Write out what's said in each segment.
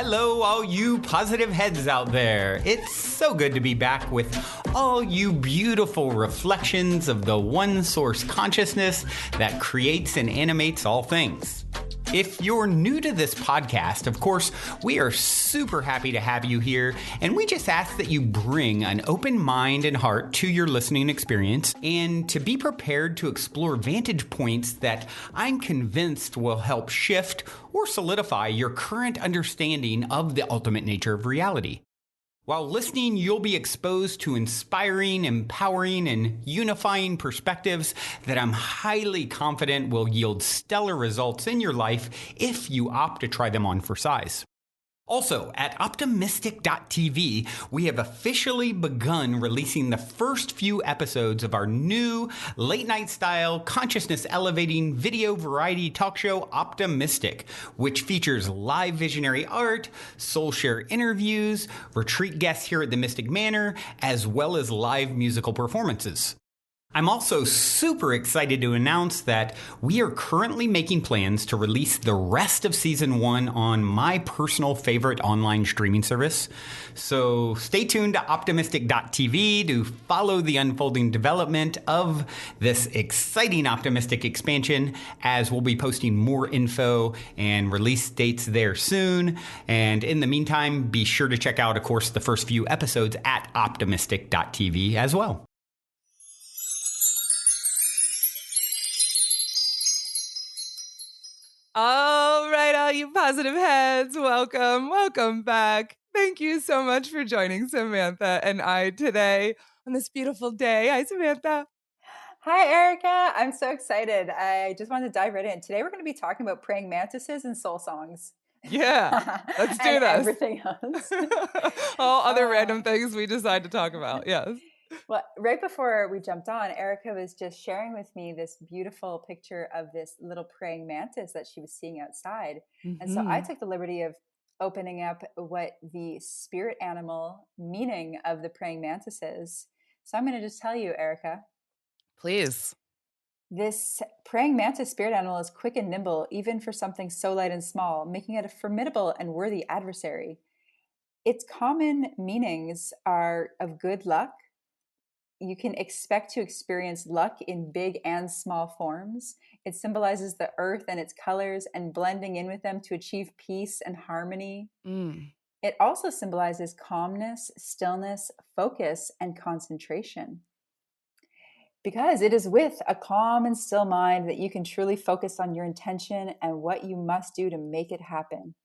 Hello, all you positive heads out there. It's so good to be back with all you beautiful reflections of the one source consciousness that creates and animates all things. If you're new to this podcast, of course, we are super happy to have you here, and we just ask that you bring an open mind and heart to your listening experience and to be prepared to explore vantage points that I'm convinced will help shift or solidify your current understanding of the ultimate nature of reality. While listening, you'll be exposed to inspiring, empowering, and unifying perspectives that I'm highly confident will yield stellar results in your life if you opt to try them on for size. Also, at optimistic.tv, we have officially begun releasing the first few episodes of our new late-night style, consciousness-elevating video variety talk show, Optimistic, which features live visionary art, soul share interviews, retreat guests here at the Mystic Manor, as well as live musical performances. I'm also super excited to announce that we are currently making plans to release the rest of Season 1 on my personal favorite online streaming service. So stay tuned to optimistic.tv to follow the unfolding development of this exciting Optimistic expansion, as we'll be posting more info and release dates there soon. And in the meantime, be sure to check out, of course, the first few episodes at optimistic.tv as well. All right, all you positive heads, welcome back. Thank you so much for joining Samantha and I today on this beautiful day. Hi, Samantha. Hi, Erica. I'm so excited. I just wanted to dive right in. Today, we're going to be talking about praying mantises and soul songs. Yeah, let's do and this. Everything else. All other random things we decide to talk about. Yes. Well, right before we jumped on, Erica was just sharing with me this beautiful picture of this little praying mantis that she was seeing outside. Mm-hmm. And so I took the liberty of opening up what the spirit animal meaning of the praying mantis is. So I'm going to just tell you, Erica. Please. This praying mantis spirit animal is quick and nimble, even for something so light and small, making it a formidable and worthy adversary. Its common meanings are of good luck. You can expect to experience luck in big and small forms. It symbolizes the earth and its colors and blending in with them to achieve peace and harmony. It also symbolizes calmness, stillness, focus, and concentration. Because it is with a calm and still mind that you can truly focus on your intention and what you must do to make it happen.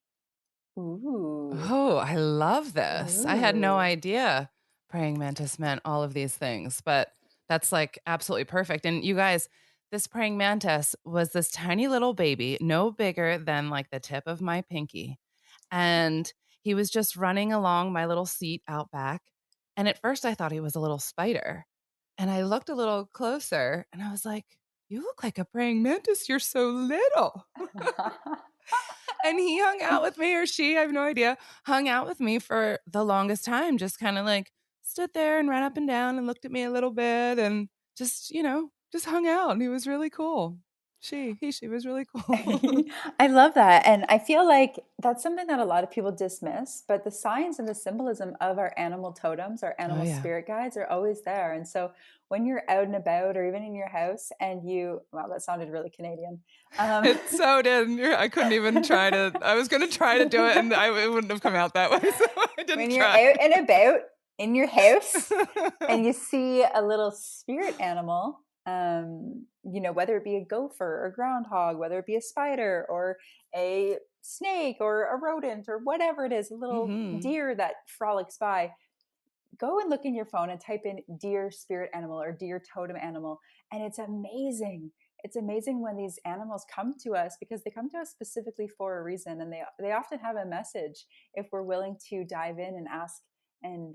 Ooh. Oh, I love this. Ooh. I had no idea praying mantis meant all of these things, but that's like absolutely perfect. And you guys, this praying mantis was this tiny little baby, no bigger than like the tip of my pinky. And he was just running along my little seat out back. And at first I thought he was a little spider. And I looked a little closer and I was like, you look like a praying mantis. You're so little. And he hung out with me, or she, I have no idea, hung out with me for the longest time, just kind of like stood there and ran up and down and looked at me a little bit and just, just hung out. And he was really cool. She was really cool. I love that. And I feel like that's something that a lot of people dismiss, but the signs and the symbolism of our animal totems, our animal spirit guides are always there. And so when you're out and about or even in your house and wow, that sounded really Canadian. It so did. I couldn't even try to, I was going to try to do it and it wouldn't have come out that way. So I didn't When you're out and about in your house and you see a little spirit animal, whether it be a gopher or groundhog, whether it be a spider or a snake or a rodent or whatever it is, a little deer that frolics by, go and look in your phone and type in deer spirit animal or deer totem animal. And it's amazing. It's amazing when these animals come to us, because they come to us specifically for a reason. And they often have a message if we're willing to dive in and ask and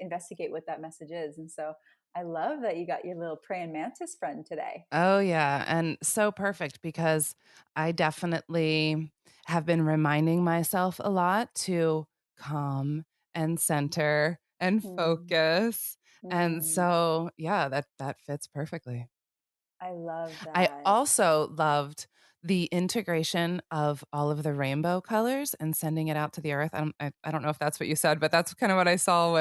investigate what that message is. And so I love that you got your little praying mantis friend today. Oh, yeah. And so perfect, because I definitely have been reminding myself a lot to calm and center and focus. And so, yeah, that fits perfectly. I love that. I also loved the integration of all of the rainbow colors and sending it out to the earth. I don't know if that's what you said, but that's kind of what I saw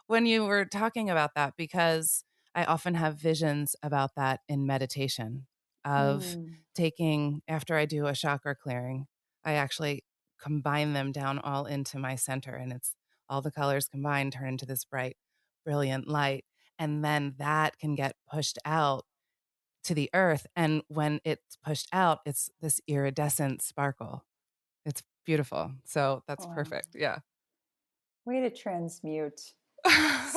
when you were talking about that, because I often have visions about that in meditation of Mm. taking, after I do a chakra clearing, I actually combine them down all into my center, and it's all the colors combined turn into this bright, brilliant light. And then that can get pushed out to the earth. And when it's pushed out, it's this iridescent sparkle. It's beautiful. So that's Wow. perfect. Yeah. Way to transmute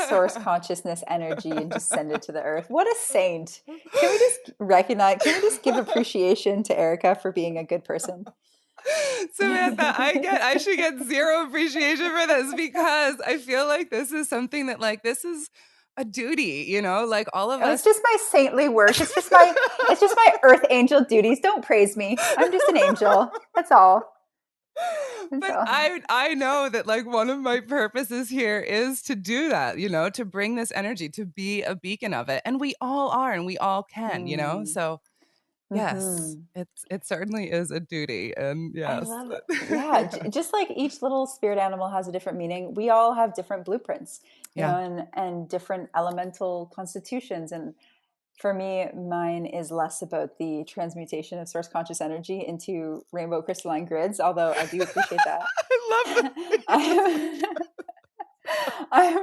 source consciousness energy and just send it to the earth. What a saint. Can we just recognize, can we just give appreciation to Erica for being a good person? Samantha, I should get zero appreciation for this, because I feel like this is something that, like, this is a duty, like all of Oh, it's us. just my saintly work. It's just my earth angel duties. Don't praise me. I'm just an angel. That's all. That's But all. I know that, like, one of my purposes here is to do that, to bring this energy, to be a beacon of it. And we all are, and we all can, Mm. So yes, Hmm. it certainly is a duty. And I yes. love it. Yeah, just like each little spirit animal has a different meaning, we all have different blueprints, Yeah. and different elemental constitutions. And for me, mine is less about the transmutation of source conscious energy into rainbow crystalline grids, although I do appreciate that. I love that. I'm,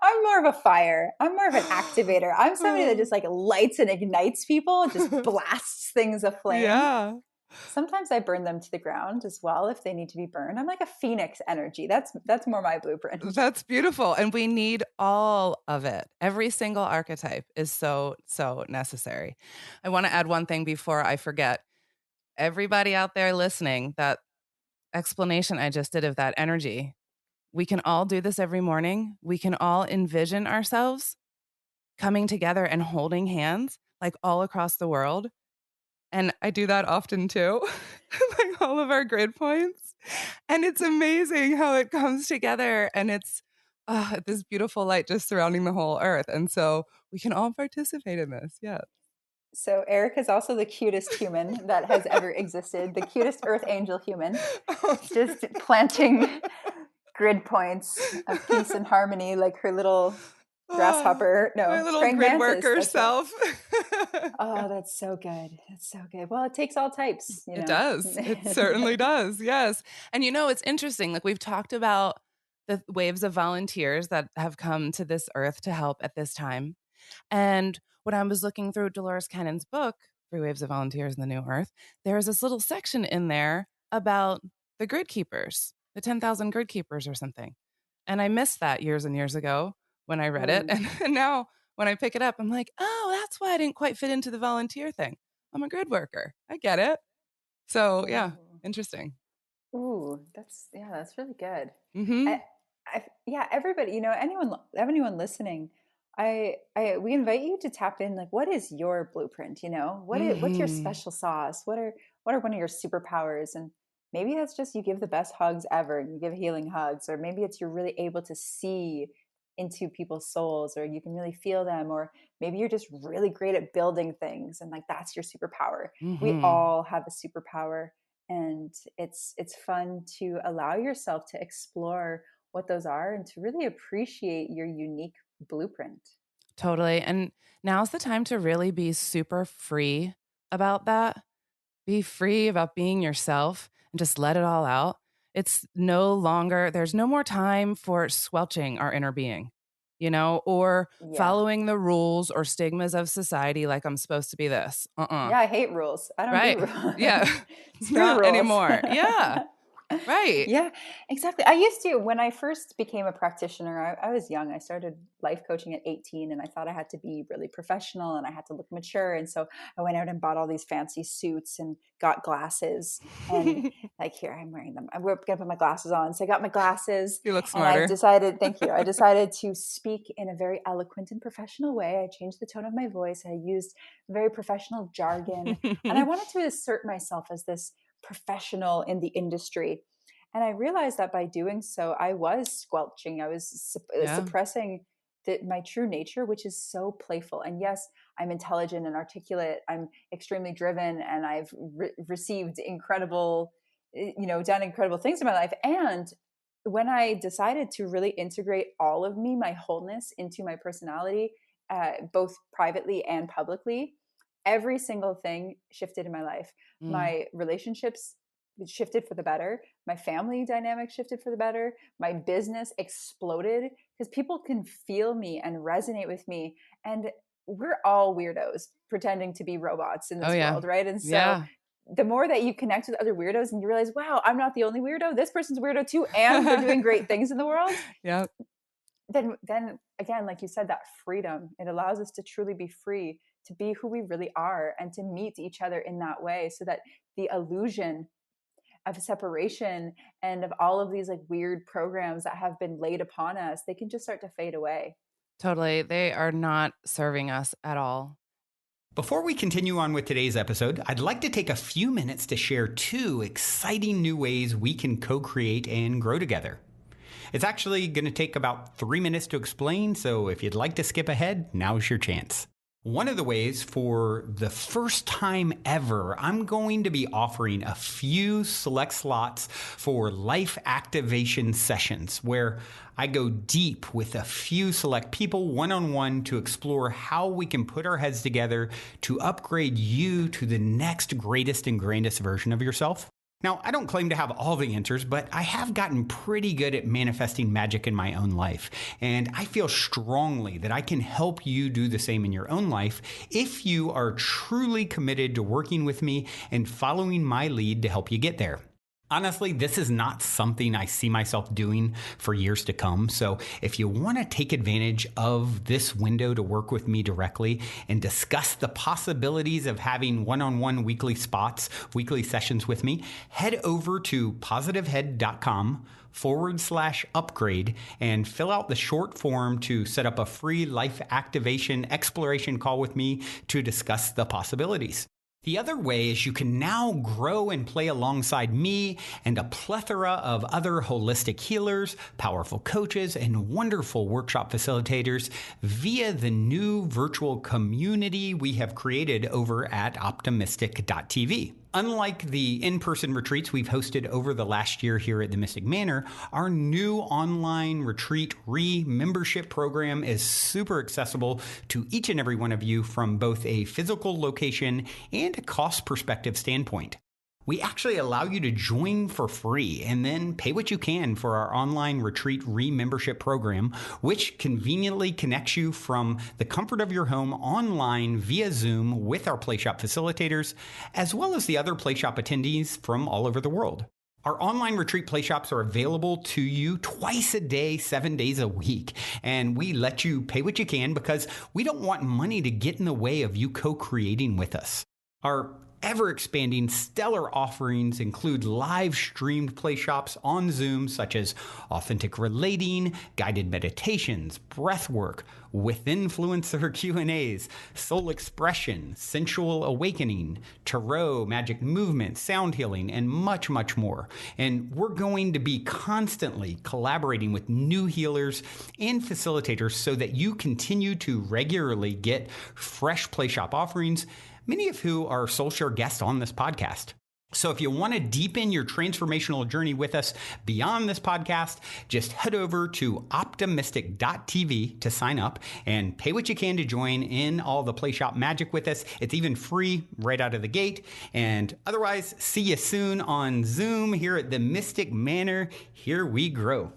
I'm more of a fire. I'm more of an activator. I'm somebody that just like lights and ignites people, just blasts things aflame. Yeah. Sometimes I burn them to the ground as well if they need to be burned. I'm like a phoenix energy. That's more my blueprint. That's beautiful. And we need all of it. Every single archetype is so, so necessary. I want to add one thing before I forget. Everybody out there listening, that explanation I just did of that energy, we can all do this every morning. We can all envision ourselves coming together and holding hands, like, all across the world. And I do that often too, like all of our grid points. And it's amazing how it comes together, and it's this beautiful light just surrounding the whole earth. And so we can all participate in this. Yeah. So Eric is also the cutest human that has ever existed, the cutest earth angel human, just planting grid points of peace and harmony like her little grasshopper. My No, little praying grid mantis. worker That's right. self. Oh, that's so good. That's so good. Well, it takes all types, It does. It certainly does. Yes. And it's interesting. Like, we've talked about the waves of volunteers that have come to this earth to help at this time. And when I was looking through Dolores Cannon's book, Three Waves of Volunteers in the New Earth, there's this little section in there about the grid keepers, the 10,000 grid keepers or something. And I missed that years and years ago when I read it. Mm. And now when I pick it up, I'm like, oh, that's why I didn't quite fit into the volunteer thing. I'm a grid worker. I get it. So yeah, Ooh. interesting. Ooh, that's really good. Mm-hmm. Yeah, everybody, anyone listening, we invite you to tap in. Like, what is your blueprint? What's your Mm-hmm. special sauce? What are one of your superpowers? And maybe that's just you give the best hugs ever, and you give healing hugs, or maybe it's you're really able to see into people's souls, or you can really feel them, or maybe you're just really great at building things, and like that's your superpower. We Mm-hmm. all have a superpower, and it's fun to allow yourself to explore what those are and to really appreciate your unique blueprint. Totally. And now's the time to really be super free about that. Be free about being yourself and just let it all out. There's no more time for squelching our inner being, or Yeah. following the rules or stigmas of society, like I'm supposed to be this. Yeah, I hate rules. I don't do Right. Yeah. rules. Screw Not rules. anymore. Yeah. Right. Yeah, exactly. I used to, when I first became a practitioner, I was young. I started life coaching at 18, and I thought I had to be really professional and I had to look mature. And so I went out and bought all these fancy suits and got glasses. And like, here, I'm wearing them. I'm going to put my glasses on. So I got my glasses, You look and I smarter. decided, thank you. I decided to speak in a very eloquent and professional way. I changed the tone of my voice. I used very professional jargon. And I wanted to assert myself as this professional in the industry. And I realized that by doing so, I was squelching, I was Yeah. suppressing my true nature, which is so playful. And yes, I'm intelligent and articulate. I'm extremely driven, and I've received incredible, done incredible things in my life. And when I decided to really integrate all of me, my wholeness, into my personality, both privately and publicly, every single thing shifted in my life. My relationships shifted for the better. My family dynamic shifted for the better. My business exploded because people can feel me and resonate with me. And we're all weirdos pretending to be robots in this world, right? And so the more that you connect with other weirdos and you realize, wow, I'm not the only weirdo, this person's weirdo too, and they're doing great things in the world. Then again, like you said, that freedom, it allows us to truly be free, to be who we really are, and to meet each other in that way, so that the illusion of separation and of all of these like weird programs that have been laid upon us, they can just start to fade away. Totally. They are not serving us at all. Before we continue on with today's episode, I'd like to take a few minutes to share 2 exciting new ways we can co-create and grow together. It's actually going to take about 3 minutes to explain, so if you'd like to skip ahead, now's your chance. One of the ways, for the first time ever, I'm going to be offering a few select slots for life activation sessions where I go deep with a few select people one-on-one to explore how we can put our heads together to upgrade you to the next greatest and grandest version of yourself. Now, I don't claim to have all the answers, but I have gotten pretty good at manifesting magic in my own life. And I feel strongly that I can help you do the same in your own life if you are truly committed to working with me and following my lead to help you get there. Honestly, this is not something I see myself doing for years to come. So if you want to take advantage of this window to work with me directly and discuss the possibilities of having one-on-one weekly sessions with me, head over to positivehead.com/upgrade and fill out the short form to set up a free life activation exploration call with me to discuss the possibilities. The other way is you can now grow and play alongside me and a plethora of other holistic healers, powerful coaches, and wonderful workshop facilitators via the new virtual community we have created over at optimistic.tv. Unlike the in-person retreats we've hosted over the last year here at the Mystic Manor, our new online retreat membership program is super accessible to each and every one of you from both a physical location and a cost perspective standpoint. We actually allow you to join for free and then pay what you can for our online retreat membership program, which conveniently connects you from the comfort of your home online via Zoom with our PlayShop facilitators, as well as the other PlayShop attendees from all over the world. Our online retreat playshops are available to you twice a day, 7 days a week. And we let you pay what you can because we don't want money to get in the way of you co-creating with us. Our ever-expanding stellar offerings include live-streamed playshops on Zoom, such as authentic relating, guided meditations, breathwork, with influencer Q&As, soul expression, sensual awakening, tarot, magic movement, sound healing, and much, much more. And we're going to be constantly collaborating with new healers and facilitators so that you continue to regularly get fresh PlayShop offerings, many of who are SoulShare guests on this podcast. So if you want to deepen your transformational journey with us beyond this podcast, just head over to optimistic.tv to sign up and pay what you can to join in all the PlayShop magic with us. It's even free right out of the gate. And otherwise, see you soon on Zoom here at the Mystic Manor. Here we grow.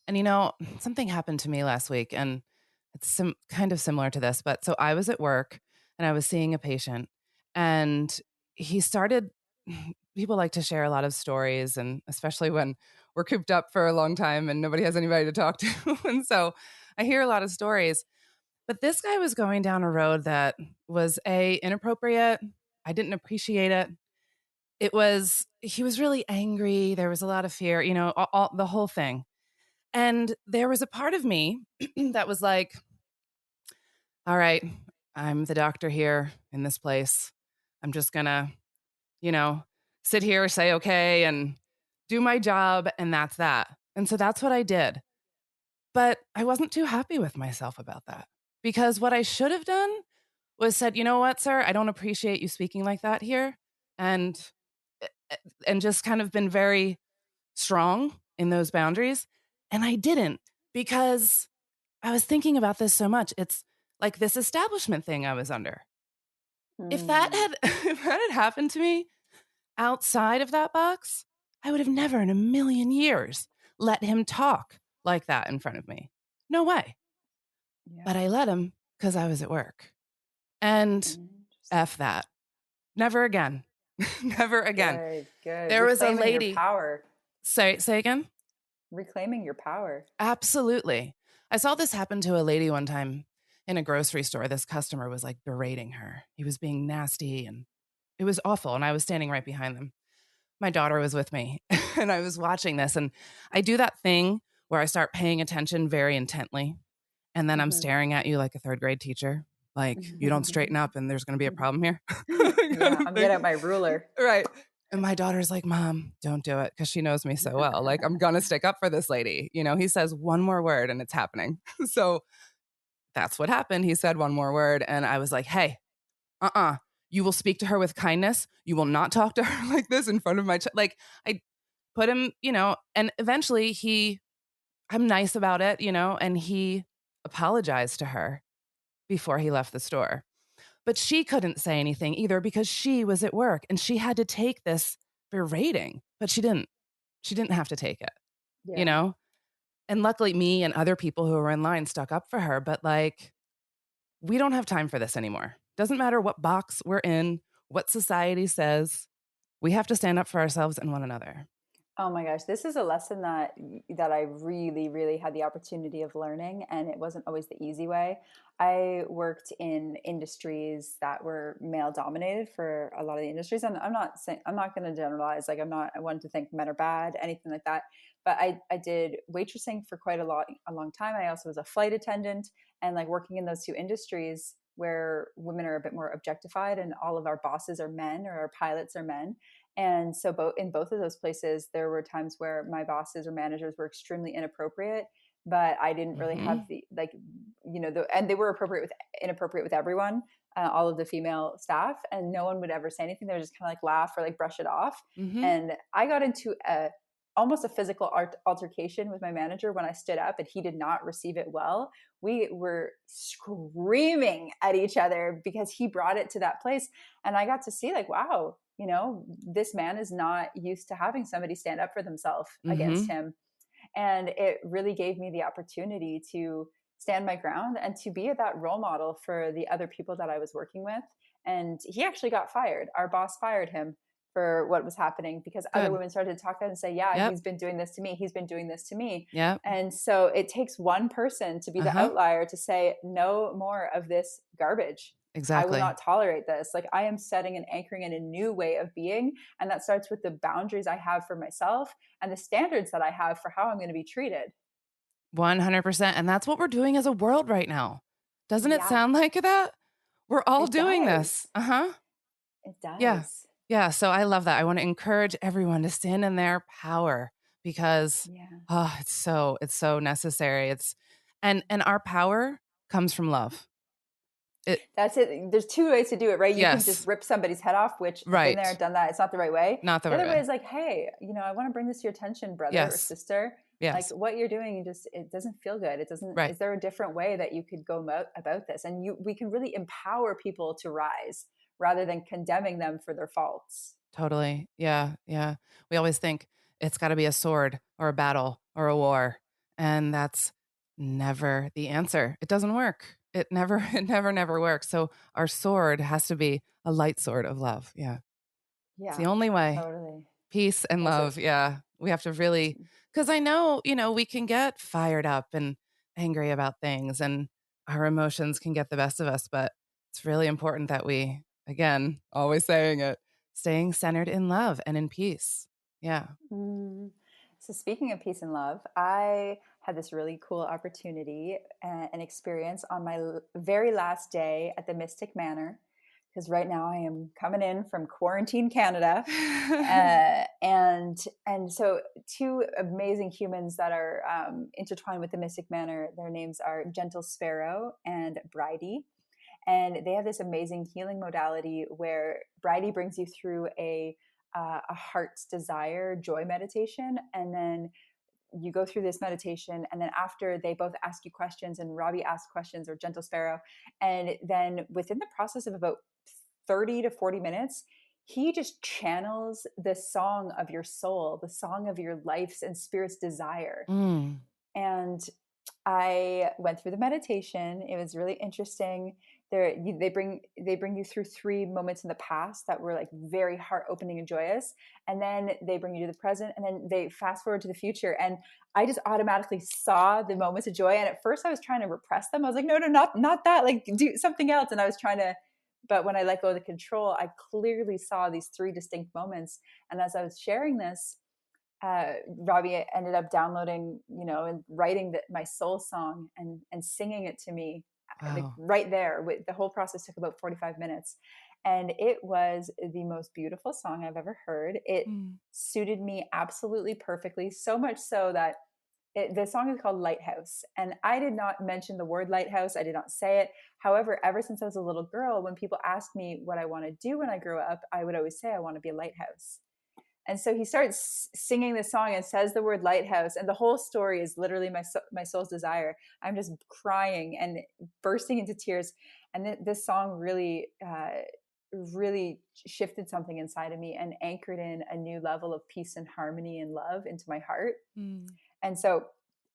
And something happened to me last week, and it's kind of similar to this. But so I was at work and I was seeing a patient, and he started. People like to share a lot of stories, and especially when we're cooped up for a long time and nobody has anybody to talk to. And so I hear a lot of stories. But this guy was going down a road that was inappropriate. I didn't appreciate it. He was really angry. There was a lot of fear, the whole thing. And there was a part of me that was like, all right, I'm the doctor here in this place. I'm just going to, sit here, say okay, and do my job, and that's that. And so that's what I did. But I wasn't too happy with myself about that, because what I should have done was said, you know what, sir, I don't appreciate you speaking like that here. And and just kind of been very strong in those boundaries. And I didn't, because I was thinking about this so much. It's like this establishment thing I was under. If that Mm. had if that had happened to me outside of that box, I would have never in a million years let him talk like that in front of me. No way. Yeah. But I let him because I was at work. And Interesting. F that. Never again. Never again. Good, good. There was a Reclaiming your lady. power. Say again? Reclaiming your power. Absolutely. I saw this happen to a lady one time in a grocery store. This customer was like berating her. He was being nasty and it was awful. And I was standing right behind them. My daughter was with me and I was watching this. And I do that thing where I start paying attention very intently. And then I'm Hmm. staring at you like a third grade teacher. Like, you don't straighten up and there's going to be a problem here. Yeah, Kind of I'm thing. getting out my ruler. Right. And my daughter's like, Mom, don't do it, because she knows me so well. Like, I'm going to stick up for this lady. You know, he says one more word and it's happening. So that's what happened. He said one more word. And I was like, hey, you will speak to her with kindness. You will not talk to her like this in front of my child. Like, I put him, and eventually I'm nice about it, and he apologized to her before he left the store. But she couldn't say anything either because she was at work and she had to take this berating, but she didn't. She didn't have to take it, you Yeah. know? And luckily, me and other people who were in line stuck up for her. But like, we don't have time for this anymore. Doesn't matter what box we're in, what society says. We have to stand up for ourselves and one another. Oh my gosh, this is a lesson that I really, really had the opportunity of learning, and it wasn't always the easy way. I worked in industries that were male dominated for a lot of the industries, and I'm not saying, I'm not going to generalize. Like, I'm not one to think men are bad, anything like that. But I did waitressing for quite a long time. I also was a flight attendant, and like working in those two industries where women are a bit more objectified, and all of our bosses are men or our pilots are men. And so in both of those places, there were times where my bosses or managers were extremely inappropriate, but I didn't really Mm-hmm. have the, like, and they were inappropriate with everyone, all of the female staff, and no one would ever say anything. They would just kind of like laugh or like brush it off. Mm-hmm. And I got into almost a physical altercation with my manager when I stood up, and he did not receive it well. We were screaming at each other because he brought it to that place. And I got to see, like, wow, this man is not used to having somebody stand up for themselves against Mm-hmm. him. And it really gave me the opportunity to stand my ground and to be that role model for the other people that I was working with. And he actually got fired. Our boss fired him for what was happening because other Good. women started to talk and say, yeah, Yep. he's been doing this to me. He's been doing this to me. Yep. And so it takes one person to be the Uh-huh. outlier to say, no more of this garbage. I will Exactly. not tolerate this. Like, I am setting and anchoring in a new way of being. And that starts with the boundaries I have for myself and the standards that I have for how I'm going to be treated. 100%. And that's what we're doing as a world right now. Doesn't it Yeah, sound like that? We're all it doing this. does. Uh-huh. It Yeah. does. Yeah. So I love that. I want to encourage everyone to stand in their power because Yeah. it's so necessary. And our power comes from love. That's it. There's two ways to do it, right? You can just Yes. rip somebody's head off, which I've been there, Right. done that. It's not the right way. Not the The right other way way. is like, hey, I want to bring this to your attention, brother or Yes. sister. Like, Yes. what you're doing, it doesn't feel good. It doesn't, Right. is there a different way that you could go about this? And we can really empower people to rise rather than condemning them for their faults. Totally. Yeah. Yeah. We always think it's got to be a sword or a battle or a war. And that's never the answer. It doesn't work. It never works. So our sword has to be a light sword of love. Yeah. It's Yeah, the only way. totally. Peace and As a, love. Yeah. We have to really, because I know, we can get fired up and angry about things and our emotions can get the best of us. But it's really important that we, again, always saying it, staying centered in love and in peace. Yeah. Mm. So, speaking of peace and love, I had this really cool opportunity and experience on my very last day at the Mystic Manor, because right now I am coming in from quarantine Canada. And so two amazing humans that are intertwined with the Mystic Manor. Their names are Gentle Sparrow and Bridie. And they have this amazing healing modality where Bridie brings you through a heart's desire joy meditation. And then you go through this meditation, and then after, they both ask you questions, and Robbie asks questions, or Gentle Sparrow. And then within the process of about 30 to 40 minutes, he just channels the song of your soul, the song of your life's and spirit's desire. And I went through the meditation. It was really interesting. They bring you through 3 moments in the past that were like very heart opening and joyous, and then they bring you to the present, and then they fast forward to the future. And I just automatically saw the moments of joy. And at first, I was trying to repress them. I was like, no, not that. Like, do something else. And I was trying to. But when I let go of the control, I clearly saw these 3 distinct moments. And as I was sharing this, Robbie ended up downloading, and writing my soul song and singing it to me. Wow. Like right there. The whole process took about 45 minutes. And it was the most beautiful song I've ever heard. It suited me absolutely perfectly, so much so that the song is called Lighthouse. And I did not mention the word lighthouse. I did not say it. However, ever since I was a little girl, when people asked me what I want to do when I grow up, I would always say I want to be a lighthouse. And so he starts singing this song and says the word lighthouse. And the whole story is literally my soul's desire. I'm just crying and bursting into tears. And this song really, really shifted something inside of me and anchored in a new level of peace and harmony and love into my heart. And so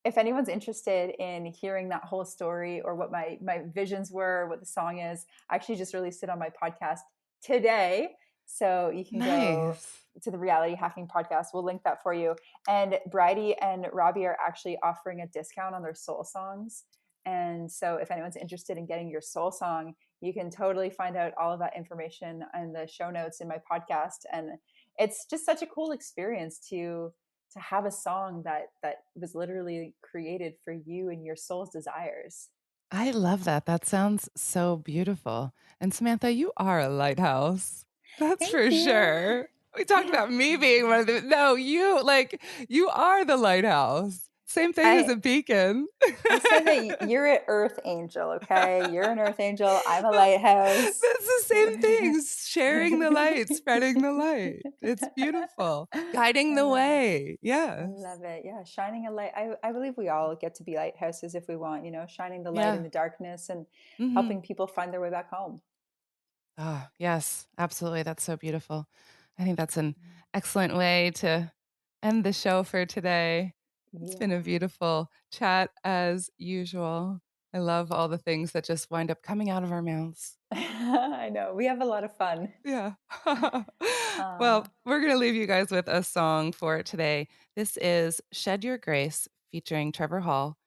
if anyone's interested in hearing that whole story, or what my visions were, what the song is, I actually just released it on my podcast today. So you can go to the Reality Hacking Podcast. We'll link that for you. And Bridie and Robbie are actually offering a discount on their soul songs. And so if anyone's interested in getting your soul song, you can totally find out all of that information in the show notes in my podcast. And it's just such a cool experience to have a song that was literally created for you and your soul's desires. I love that. That sounds so beautiful. And Samantha, you are a lighthouse. That's Thank for you. sure. We talked about me being one of the, no, you are the lighthouse. Same thing as a beacon. I said that you're an earth angel, okay? You're an earth angel. I'm a lighthouse. That's the same thing. Sharing the light, spreading the light. It's beautiful. Guiding the way. Yes. I love it. Yeah. Shining a light. I believe we all get to be lighthouses if we want, shining the light in the darkness and helping people find their way back home. Oh, yes, absolutely. That's so beautiful. I think that's an excellent way to end the show for today. It's been a beautiful chat as usual. I love all the things that just wind up coming out of our mouths. I know. We have a lot of fun. Yeah. Well, we're going to leave you guys with a song for today. This is Shed Your Grace featuring Trevor Hall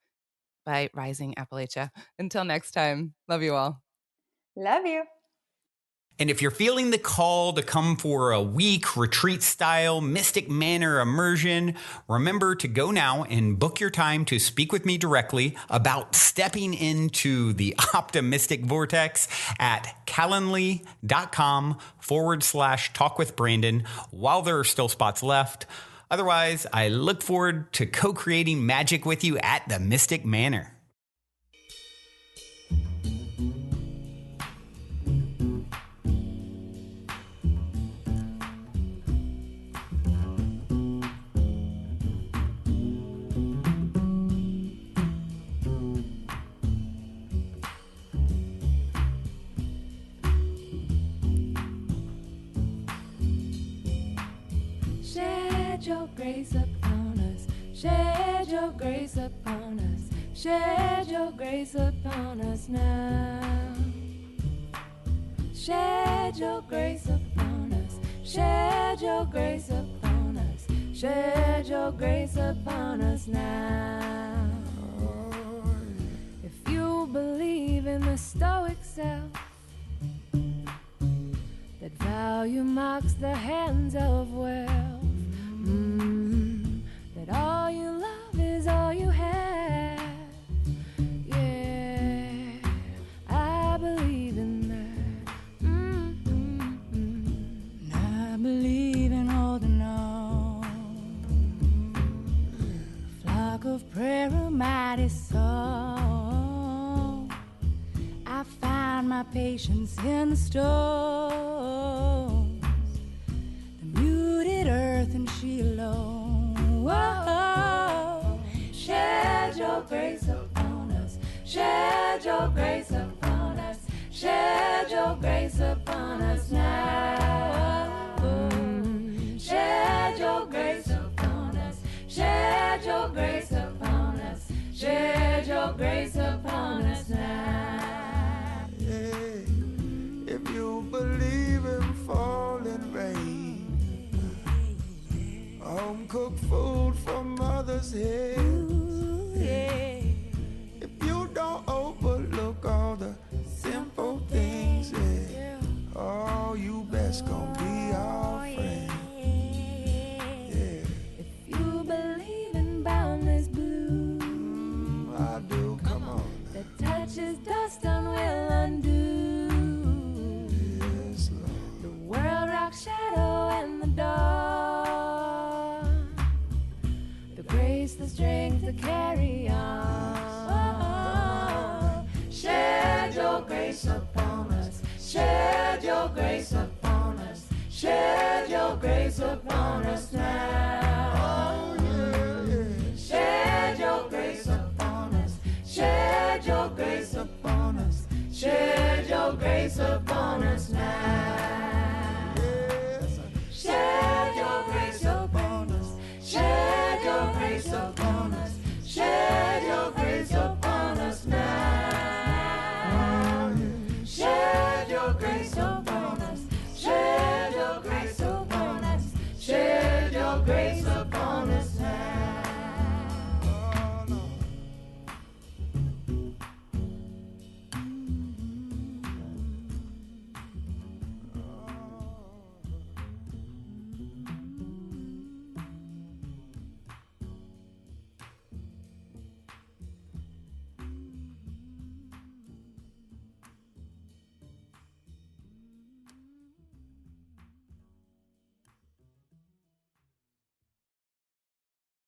by Rising Appalachia. Until next time, love you all. Love you. And if you're feeling the call to come for a week retreat-style Mystic Manor immersion, remember to go now and book your time to speak with me directly about stepping into the optimistic vortex at calendly.com/talkwithbrandon while there are still spots left. Otherwise, I look forward to co-creating magic with you at the Mystic Manor. Shed your grace upon us. Shed your grace upon us. Shed your grace upon us now. Shed your grace upon us. Shed your grace upon us. Shed your grace upon us now. If you believe in the Stoic self, that value marks the hands of wealth. That all you love is all you have. Yeah, I believe in that. my patience in the storms, the muted earth and she alone. Whoa, shed your grace upon us, shed your grace upon us, shed your grace upon us now. Shed your grace upon us, shed your grace upon us, shed your grace upon us now. Yeah. If you believe in falling rain, home cooked food from mother's hands. Yeah. If you don't overlook all the simple things, yeah, oh, you best gon' be our friend. Yeah. If you believe in boundless blue, I do, come on. that touches dust and will undo. Yes, Lord. The world rocks shadow and the dawn, the grace, the strength to carry on. Shed your grace upon us, shed your grace upon us, shed your grace upon us now. Shed your grace upon us, shed your grace upon us, shed your grace upon us now. Yes. Shed your grace upon us, shed your grace upon us, shed your grace upon us now. Shed your grace upon us, shed your grace upon us, shed your grace upon us.